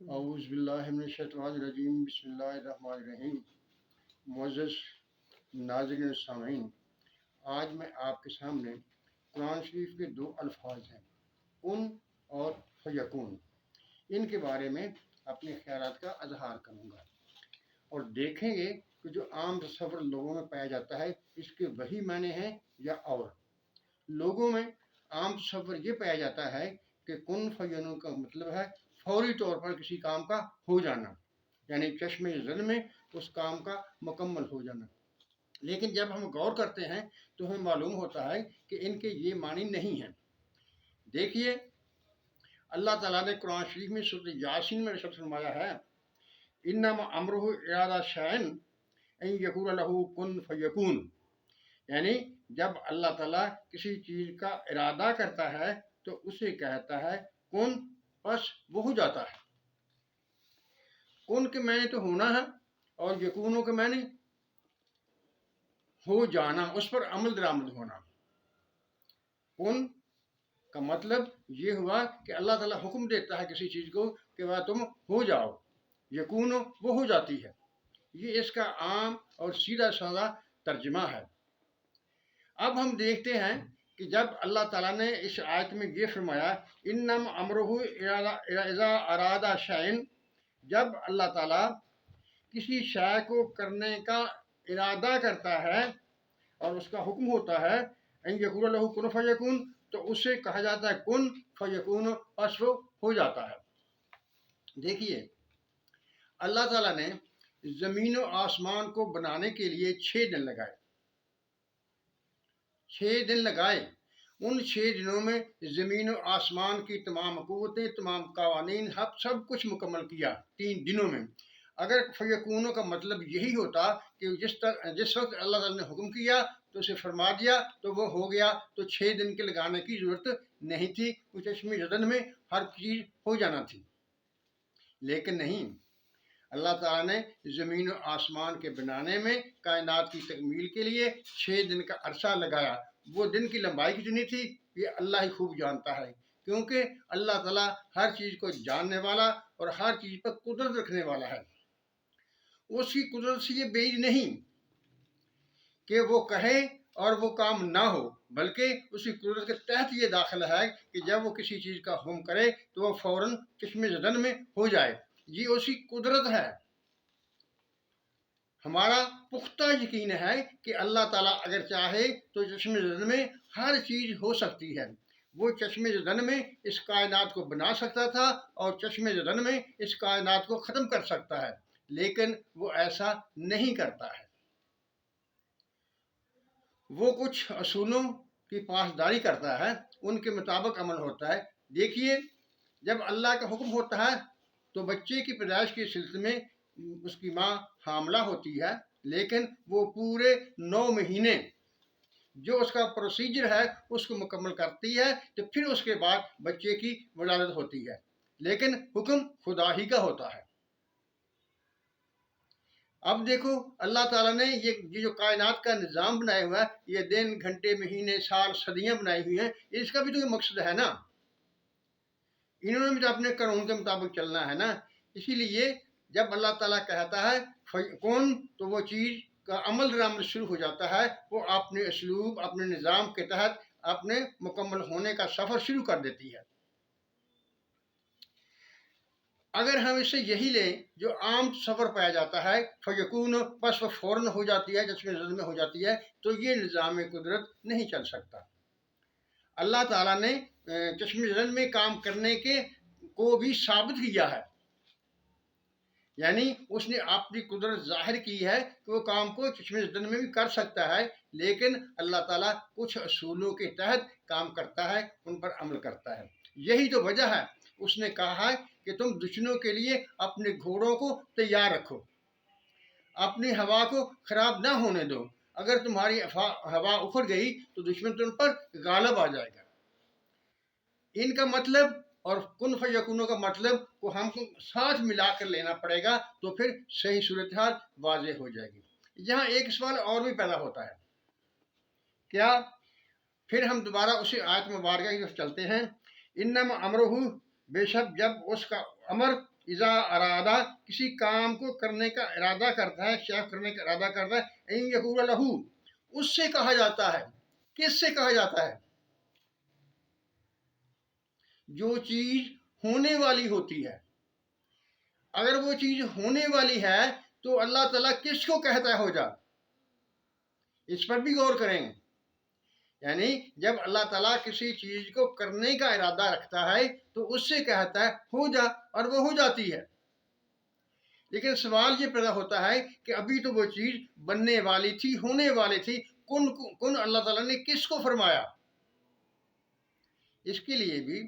اعوذ باللہ من الشیطان الرجیم، بسم اللہ الرحمن الرحیم۔ معزز ناظرین و سامعین، آج میں آپ کے سامنے قرآن شریف کے دو الفاظ ہیں، کن اور فیکون، ان کے بارے میں اپنے خیالات کا اظہار کروں گا اور دیکھیں گے کہ جو عام تصور لوگوں میں پایا جاتا ہے اس کے وہی معنی ہیں یا اور۔ لوگوں میں عام تصور یہ پایا جاتا ہے کہ کن فیکون کا مطلب ہے فوری طور پر کسی کام کا ہو جانا، یعنی چشم زن میں اس کام کا مکمل ہو جانا۔ لیکن جب ہم غور کرتے ہیں تو ہمیں معلوم ہوتا ہے کہ ان کے یہ معنی نہیں ہیں۔ دیکھیے، اللہ تعالیٰ نے قرآن شریف میں سورۃ یاسین میں ارشاد فرمایا ہے، انما امرہ ارادہ شیئن ان یقول لہ کن فیکون، یعنی جب اللہ تعالیٰ کسی چیز کا ارادہ کرتا ہے تو اسے کہتا ہے کن، بس وہ ہو جاتا ہے۔ کن کے معنی تو ہونا ہے اور یکونوں کے معنی ہو جانا، اس پر عمل درآمد ہونا۔ کن کا مطلب یہ ہوا کہ اللہ تعالیٰ حکم دیتا ہے کسی چیز کو کہ وہ تم ہو جاؤ، یکون وہ ہو جاتی ہے۔ یہ اس کا عام اور سیدھا سادہ ترجمہ ہے۔ اب ہم دیکھتے ہیں کہ جب اللہ تعالیٰ نے اس آیت میں یہ فرمایا انما امرہ اذا ارادہ شیئن، جب اللہ تعالیٰ کسی شے کو کرنے کا ارادہ کرتا ہے اور اس کا حکم ہوتا ہے ان یقول لہ کن فیکون، تو اسے کہا جاتا ہے کن فیکون، پس وہ ہو جاتا ہے۔ دیکھیے، اللہ تعالیٰ نے زمین و آسمان کو بنانے کے لیے 6 دن لگائے۔ 6 دن لگائے۔ ان 6 دنوں میں زمین و آسمان کی تمام قوتیں، تمام قوانین، سب کچھ مکمل کیا 3 دنوں میں۔ اگر فیکونوں کا مطلب یہی ہوتا کہ جس وقت اللہ تعالیٰ نے حکم کیا تو اسے فرما دیا تو وہ ہو گیا، تو 6 دن کے لگانے کی ضرورت نہیں تھی، وہ چشم زدن میں ہر چیز ہو جانا تھی۔ لیکن نہیں، اللہ تعالیٰ نے زمین و آسمان کے بنانے میں کائنات کی تکمیل کے لیے 6 دن کا عرصہ لگایا۔ وہ دن کی لمبائی کتنی تھی یہ اللہ ہی خوب جانتا ہے، کیونکہ اللہ تعالیٰ ہر چیز کو جاننے والا اور ہر چیز پر قدرت رکھنے والا ہے۔ اس کی قدرت سے یہ بعید نہیں کہ وہ کہے اور وہ کام نہ ہو، بلکہ اس کی قدرت کے تحت یہ داخل ہے کہ جب وہ کسی چیز کا حکم کرے تو وہ فوراً چشم زدن میں ہو جائے۔ یہ اس کی قدرت ہے۔ ہمارا پختہ یقین ہے کہ اللہ تعالیٰ اگر چاہے تو چشم زدن میں ہر چیز ہو سکتی ہے۔ وہ چشم زدن میں اس کائنات کو بنا سکتا تھا اور چشم زدن میں اس کائنات کو ختم کر سکتا ہے، لیکن وہ ایسا نہیں کرتا ہے۔ وہ کچھ اصولوں کی پاسداری کرتا ہے، ان کے مطابق عمل ہوتا ہے۔ دیکھیے، جب اللہ کا حکم ہوتا ہے تو بچے کی پیدائش کے سلسلے میں اس کی ماں حاملہ ہوتی ہے، لیکن وہ پورے 9 مہینے جو اس کا پروسیجر ہے اس کو مکمل کرتی ہے، تو پھر اس کے بعد بچے کی ولادت ہوتی ہے، لیکن حکم خدا ہی کا ہوتا ہے۔ اب دیکھو، اللہ تعالیٰ نے یہ جو کائنات کا نظام بنایا ہوا ہے، یہ دن، گھنٹے، مہینے، سال، صدیاں بنائی ہوئی ہیں، اس کا بھی تو یہ مقصد ہے نا۔ انہوں نے بھی تو اپنے قانون کے مطابق چلنا ہے نا۔ اسی لیے جب اللہ تعالیٰ کہتا ہے کون، تو وہ چیز کا عمل درآمد شروع ہو جاتا ہے، وہ اپنے اسلوب، اپنے نظام کے تحت اپنے مکمل ہونے کا سفر شروع کر دیتی ہے۔ اگر ہم اس سے یہی لیں جو عام تصور پایا جاتا ہے فیکون، بس وہ فوراً ہو جاتی ہے، چشم زدن میں ہو جاتی ہے، تو یہ نظام قدرت نہیں چل سکتا۔ اللہ تعالیٰ نے چشم زدن میں کام کرنے کو بھی ثابت کیا ہے، یعنی اس نے اپنی قدرت ظاہر کی ہے کہ وہ کام کو چشم زدن میں بھی کر سکتا ہے، لیکن اللہ تعالیٰ کچھ اصولوں کے تحت کام کرتا ہے، ان پر عمل کرتا ہے۔ یہی تو وجہ ہے اس نے کہا ہے کہ تم دشمنوں کے لیے اپنے گھوڑوں کو تیار رکھو، اپنی ہوا کو خراب نہ ہونے دو۔ اگر تمہاری ہوا اکھڑ گئی تو دشمن تم پر غالب آ جائے گا۔ ان کا مطلب اور کن فیکونوں کا مطلب کو ہم کو ساتھ ملا کر لینا پڑے گا، تو پھر صحیح صورتحال واضح ہو جائے گی۔ یہاں ایک سوال اور بھی پیدا ہوتا ہے، کیا؟ پھر ہم دوبارہ اسی آیت مبارکہ کی طرف چلتے ہیں، انما امرہ، بے شک جب اس کا امر اذا ارادہ کسی کام کو کرنے کا ارادہ کرتا ہے، شیخ کرنے کا ارادہ کرتا ہے، ان یقول لہو، اس سے کہا جاتا ہے، کس سے کہا جاتا ہے؟ جو چیز ہونے والی ہوتی ہے، اگر وہ چیز ہونے والی ہے تو اللہ تعالیٰ کس کو کہتا ہے ہو جا؟ اس پر بھی غور کریں گے۔ یعنی جب اللہ تعالیٰ کسی چیز کو کرنے کا ارادہ رکھتا ہے تو اس سے کہتا ہے ہو جا، اور وہ ہو جاتی ہے۔ لیکن سوال یہ پیدا ہوتا ہے کہ ابھی تو وہ چیز بننے والی تھی، ہونے والی تھی، کن اللہ تعالیٰ نے کس کو فرمایا؟ اس کے لیے بھی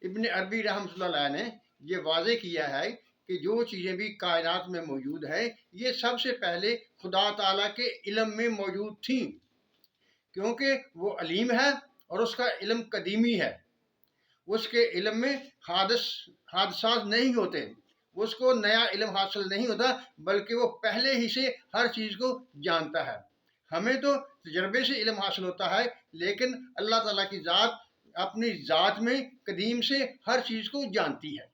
ابن عربی رحمۃ اللہ علیہ نے یہ واضح کیا ہے کہ جو چیزیں بھی کائنات میں موجود ہے یہ سب سے پہلے خدا تعالیٰ کے علم میں موجود تھیں، کیونکہ وہ علیم ہے اور اس کا علم قدیمی ہے، اس کے علم میں حادثات نہیں ہوتے، اس کو نیا علم حاصل نہیں ہوتا، بلکہ وہ پہلے ہی سے ہر چیز کو جانتا ہے۔ ہمیں تو تجربے سے علم حاصل ہوتا ہے، لیکن اللہ تعالیٰ کی ذات اپنی ذات میں قدیم سے ہر چیز کو جانتی ہے۔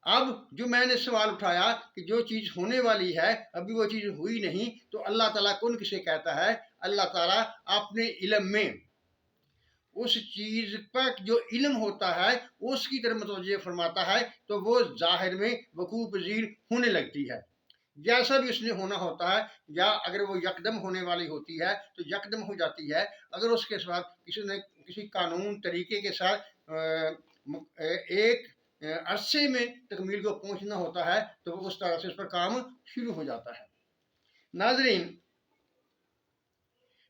اب جو میں نے سوال اٹھایا کہ جو چیز ہونے والی ہے ابھی وہ چیز ہوئی نہیں، تو اللہ تعالیٰ کون کسے کہتا ہے؟ اللہ تعالیٰ اپنے علم میں اس چیز پر جو علم ہوتا ہے اس کی طرف متوجہ فرماتا ہے تو وہ ظاہر میں وقوع پذیر ہونے لگتی ہے، جیسا بھی اس نے ہونا ہوتا ہے، یا اگر وہ یکدم ہونے والی ہوتی ہے تو یکدم ہو جاتی ہے، اگر اس کے ساتھ کسی نے کسی قانون طریقے کے ساتھ ایک عرصے میں تکمیل کو پہنچنا ہوتا ہے تو وہ اس طرح سے اس پر کام شروع ہو جاتا ہے۔ ناظرین،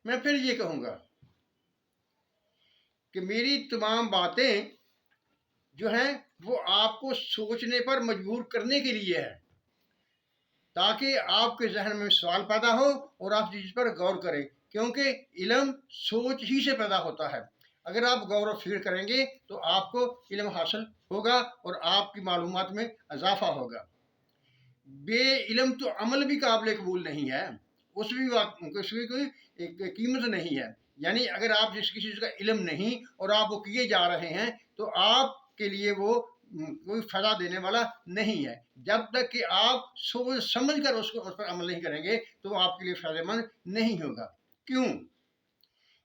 میں پھر یہ کہوں گا کہ میری تمام باتیں جو ہیں وہ آپ کو سوچنے پر مجبور کرنے کے لیے ہے، تاکہ آپ کے ذہن میں سوال پیدا ہو اور آپ چیز پر غور کریں، کیونکہ علم سوچ ہی سے پیدا ہوتا ہے۔ اگر آپ غور و فکر کریں گے تو آپ کو علم حاصل ہوگا اور آپ کی معلومات میں اضافہ ہوگا۔ بے علم تو عمل بھی قابل قبول نہیں ہے، اس کی کوئی قیمت نہیں ہے۔ یعنی اگر آپ کسی چیز کا علم نہیں اور آپ وہ کیے جا رہے ہیں تو آپ کے لیے وہ کوئی فائدہ دینے والا نہیں ہے۔ جب تک کہ آپ سوچ سمجھ کر اس پر عمل نہیں کریں گے تو وہ آپ کے لیے فائدہ مند نہیں ہوگا۔ کیوں؟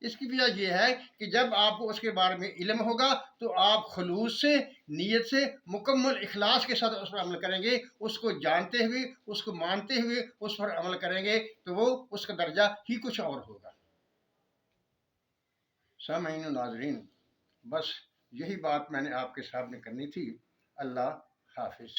اس کی وجہ یہ ہے کہ جب آپ کو اس کے بارے میں علم ہوگا تو آپ خلوص سے، نیت سے، مکمل اخلاص کے ساتھ اس پر عمل کریں گے، اس کو جانتے ہوئے، اس کو مانتے ہوئے اس پر عمل کریں گے تو وہ اس کا درجہ ہی کچھ اور ہوگا۔ سامعین و ناظرین، بس یہی بات میں نے آپ کے سامنے کرنی تھی۔ اللہ حافظ۔